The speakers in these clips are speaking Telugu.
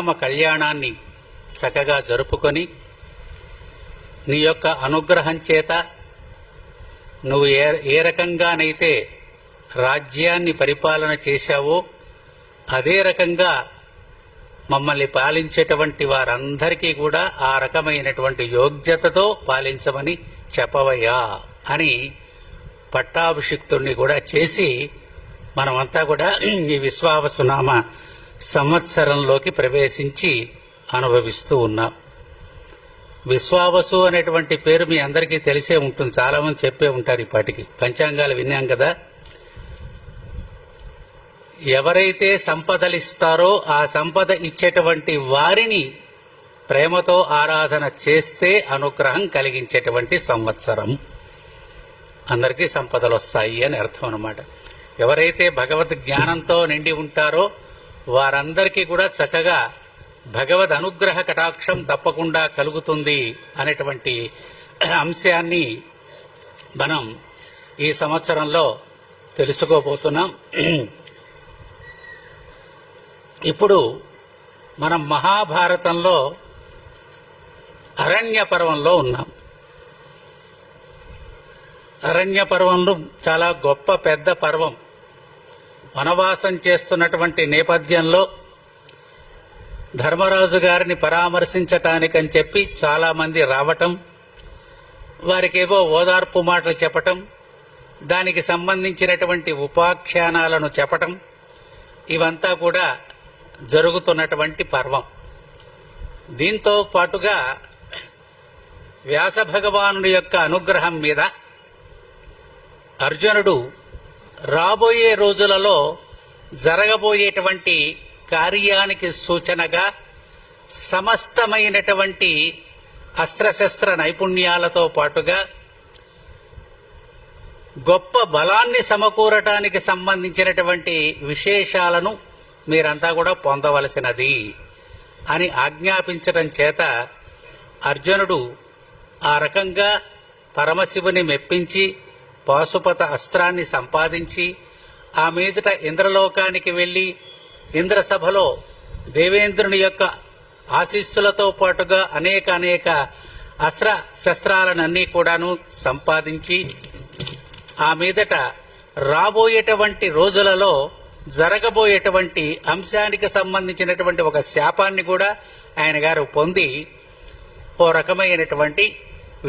శ్రీరామ కళ్యాణాన్ని చక్కగా జరుపుకొని నీ యొక్క అనుగ్రహం చేత నువ్వు ఏ రకంగానైతే రాజ్యాన్ని పరిపాలన చేశావో అదే రకంగా మమ్మల్ని పాలించేటువంటి వారందరికీ కూడా ఆ రకమైనటువంటి యోగ్యతతో పాలించమని చెప్పవయ్యా అని పట్టాభిషిక్తుడిని కూడా చేసి మనమంతా కూడా ఈ విశ్వావసునామ సంవత్సరంలోకి ప్రవేశించి అనుభవిస్తూ ఉన్నాం. విశ్వావసు అనేటువంటి పేరు మీ అందరికీ తెలిసే ఉంటుంది, చాలామంది చెప్పే ఉంటారు. ఇప్పటికి పంచాంగాలు విన్నాం కదా. ఎవరైతే సంపదలిస్తారో ఆ సంపద ఇచ్చేటువంటి వారిని ప్రేమతో ఆరాధన చేస్తే అనుగ్రహం కలిగించేటువంటి సంవత్సరం. అందరికీ సంపదలు వస్తాయి అని అర్థం అన్నమాట. ఎవరైతే భగవద్ జ్ఞానంతో నిండి ఉంటారో వారందరికీ కూడా చక్కగా భగవద్ అనుగ్రహ కటాక్షం తప్పకుండా కలుగుతుంది అనేటువంటి అంశాన్ని మనం ఈ సంవత్సరంలో తెలుసుకోబోతున్నాం. ఇప్పుడు మనం మహాభారతంలో అరణ్య పర్వంలో ఉన్నాం. అరణ్య పర్వంలో చాలా గొప్ప పెద్ద పర్వం. వనవాసం చేస్తున్నటువంటి నేపథ్యంలో ధర్మరాజు గారిని పరామర్శించటానికని చెప్పి చాలామంది రావటం, వారికేవో ఓదార్పు మాటలు చెప్పటం, దానికి సంబంధించినటువంటి ఉపాఖ్యానాలను చెప్పటం, ఇవంతా కూడా జరుగుతున్నటువంటి పర్వం. దీంతో పాటుగా వ్యాస భగవానుడి యొక్క అనుగ్రహం మీద అర్జునుడు రాబోయే రోజులలో జరగబోయేటువంటి కార్యానికి సూచనగా సమస్తమైనటువంటి అస్త్రశస్త్ర నైపుణ్యాలతో పాటుగా గొప్ప బలాన్ని సమకూరటానికి సంబంధించినటువంటి విశేషాలను మీరంతా కూడా పొందవలసినది అని ఆజ్ఞాపించడం చేత అర్జునుడు ఆ రకంగా పరమశివుని మెప్పించి పాశుపత అస్త్రాన్ని సంపాదించి ఆ మీదట ఇంద్రలోకానికి వెళ్ళి ఇంద్రసభలో దేవేంద్రుని యొక్క ఆశీస్సులతో పాటుగా అనేక అస్త్ర శస్త్రాలనన్నీ కూడాను సంపాదించి ఆ మీదట రాబోయేటువంటి రోజులలో జరగబోయేటువంటి అంశానికి సంబంధించినటువంటి ఒక శాపాన్ని కూడా ఆయన గారు పొంది ఓ రకమైనటువంటి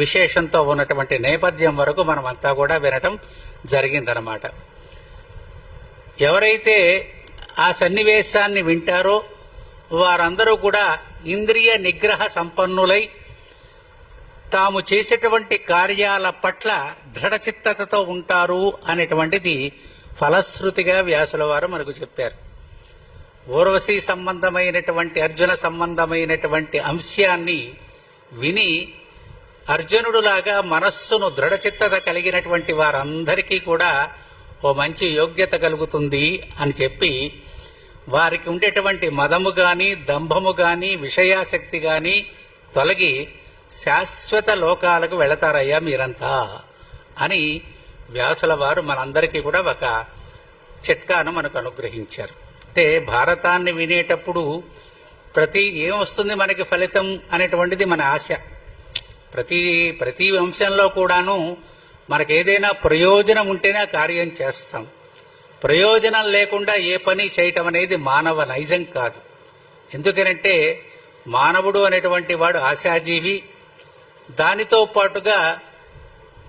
విశేషంతో ఉన్నటువంటి నేపథ్యం వరకు మనమంతా కూడా వినటం జరిగిందనమాట. ఎవరైతే ఆ సన్నివేశాన్ని వింటారో వారందరూ కూడా ఇంద్రియ నిగ్రహ సంపన్నులై తాము చేసేటువంటి కార్యాల పట్ల దృఢచిత్తతతో ఉంటారు అనేటువంటిది ఫలశ్రుతిగా వ్యాసుల వారు మనకు చెప్పారు. ఊర్వశీ సంబంధమైనటువంటి అర్జున సంబంధమైనటువంటి అంశాన్ని విని అర్జునుడులాగా మనస్సును దృఢచిత్తత కలిగినటువంటి వారందరికీ కూడా ఓ మంచి యోగ్యత కలుగుతుంది అని చెప్పి వారికి ఉండేటువంటి మదము కానీ దంభము కానీ విషయాసక్తి కానీ తొలగి శాశ్వత లోకాలకు వెళతారయ్యా మీరంతా అని వ్యాసుల వారు మనందరికీ కూడా ఒక చిట్కాను మనకు అనుగ్రహించారు. అంటే భారతాన్ని వినేటప్పుడు ఏమొస్తుంది మనకి ఫలితం అనేటువంటిది మన ఆశ. ప్రతి అంశంలో కూడాను మనకేదైనా ప్రయోజనం ఉంటేనే కార్యం చేస్తాం. ప్రయోజనం లేకుండా ఏ పని చేయటం అనేది మానవ నైజం కాదు. ఎందుకనంటే మానవుడు అనేటువంటి వాడు ఆశాజీవి. దానితో పాటుగా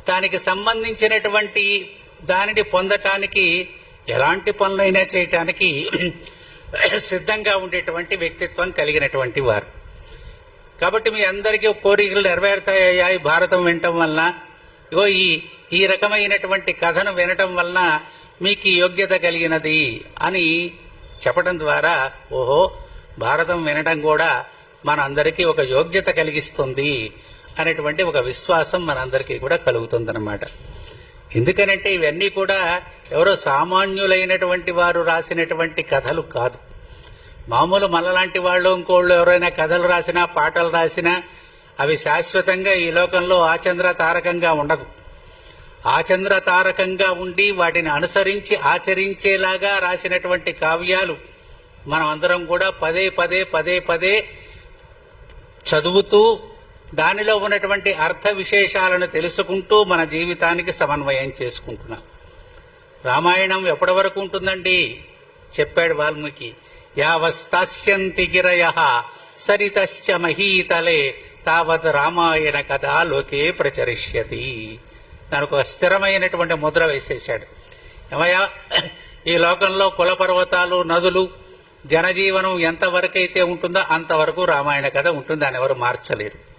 దానికి సంబంధించినటువంటి దానిని పొందటానికి ఎలాంటి పనులైనా చేయటానికి సిద్ధంగా ఉండేటువంటి వ్యక్తిత్వం కలిగినటువంటి వారు. కాబట్టి మీ అందరికీ కోరికలు నెరవేరుతాయ్యా ఈ భారతం వినటం వలన, ఇగో ఈ రకమైనటువంటి కథను వినటం వలన మీకు యోగ్యత కలిగినది అని చెప్పడం ద్వారా ఓహో భారతం వినటం కూడా మనందరికీ ఒక యోగ్యత కలిగిస్తుంది అనేటువంటి ఒక విశ్వాసం మనందరికీ కూడా కలుగుతుందన్నమాట. ఎందుకనంటే ఇవన్నీ కూడా ఎవరో సామాన్యులైనటువంటి వారు రాసినటువంటి కథలు కాదు. మామూలు మనలాంటి వాళ్ళు ఇంకోళ్ళు ఎవరైనా కథలు రాసినా పాటలు రాసినా అవి శాశ్వతంగా ఈ లోకంలో ఆచంద్ర తారకంగా ఉండదు. ఆచంద్ర తారకంగా ఉండి వాటిని అనుసరించి ఆచరించేలాగా రాసినటువంటి కావ్యాలు మనం అందరం కూడా పదే పదే పదే పదే చదువుతూ దానిలో ఉన్నటువంటి అర్థ విశేషాలను తెలుసుకుంటూ మన జీవితానికి సమన్వయం చేసుకుంటున్నాం. రామాయణం ఎప్పటి వరకు ఉంటుందండి? చెప్పాడు వాల్మీకి, యావస్తాస్యంతి గిరయః సరితశ్చ మహీతలే తావత్ రామాయణ కథ లోకే ప్రచరిష్యతి. దానికి ఒక స్థిరమైనటువంటి ముద్ర వేసేశాడు. ఏమయ్యా, ఈ లోకంలో కుల పర్వతాలు, నదులు, జనజీవనం ఎంతవరకైతే ఉంటుందో అంతవరకు రామాయణ కథ ఉంటుంది, దాన్ని ఎవరు మార్చలేరు.